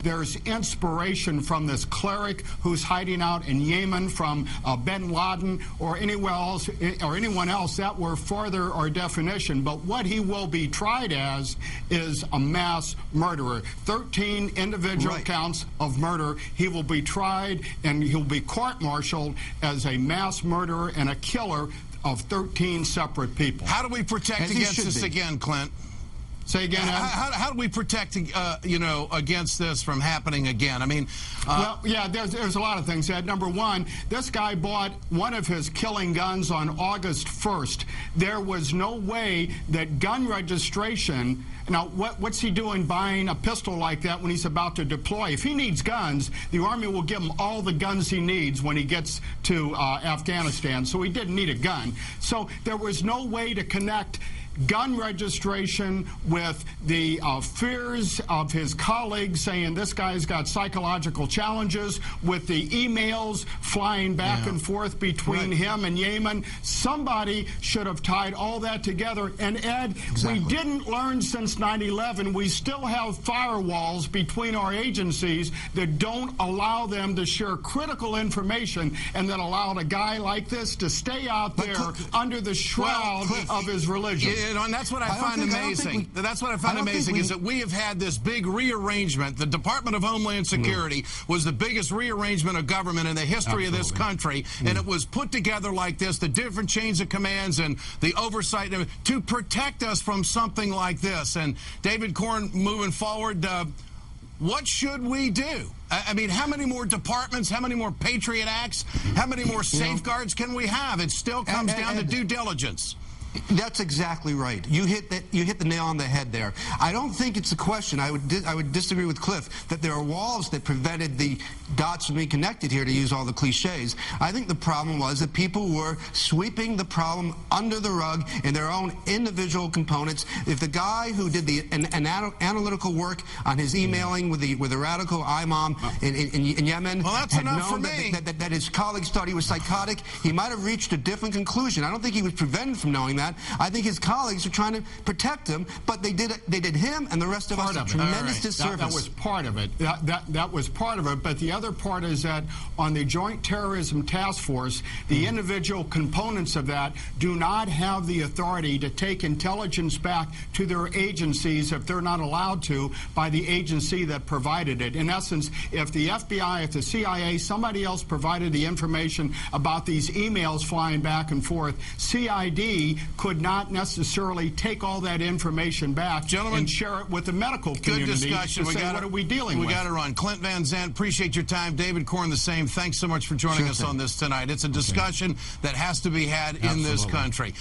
there's inspiration from this cleric who's hiding out in Yemen, from bin Laden or anyone else, that were further our definition. But what he will be tried as is a mass murderer. 13 individual counts of murder. He will be tried and he'll be court-martialed as a mass murderer and a killer of 13 separate people. How do we protect against this again, Clint? Say again, Ed? How do we protect, you know, against this from happening again? I mean, well, yeah, there's a lot of things, Ed. Number one, this guy bought one of his killing guns on August 1st. There was no way that gun registration. Now, what's he doing buying a pistol like that when he's about to deploy? If he needs guns, the Army will give him all the guns he needs when he gets to Afghanistan. So he didn't need a gun. So there was no way to connect gun registration with the fears of his colleagues saying this guy's got psychological challenges, with the emails flying back and forth between him and Yemen. Somebody should have tied all that together. And Ed, we didn't learn since 9/11. We still have firewalls between our agencies that don't allow them to share critical information and that allowed a guy like this to stay out there under the shroud of his religion. And that's what I find amazing. That's what I find amazing is that we have had this big rearrangement. The Department of Homeland Security was the biggest rearrangement of government in the history of this country, and it was put together like this, the different chains of commands and the oversight to protect us from something like this. And David Corn, moving forward, what should we do? I mean, how many more departments, how many more Patriot Acts, how many more safeguards can we have? It still comes down to due diligence. That's exactly right. You hit the nail on the head there. I don't think it's a question. I would disagree with Cliff that there are walls that prevented the dots from being connected here, to use all the cliches. I think the problem was that people were sweeping the problem under the rug in their own individual components. If the guy who did the analytical work on his emailing with the radical imam in Yemen had known that his colleagues thought he was psychotic, he might have reached a different conclusion. I don't think he was prevented from knowing that. I think his colleagues are trying to protect him, but they did him and the rest of us a tremendous disservice. That was part of it. That was part of it. But the other part is that on the Joint Terrorism Task Force, the individual components of that do not have the authority to take intelligence back to their agencies if they're not allowed to by the agency that provided it. In essence, if the FBI, if the CIA, somebody else provided the information about these emails flying back and forth, CID could not necessarily take all that information back and share it with the medical community. Good discussion. What are we dealing with? We got to run. Clint Van Zandt, appreciate your time. David Corn, the same. Thanks so much for joining us on this tonight. It's a discussion that has to be had in this country.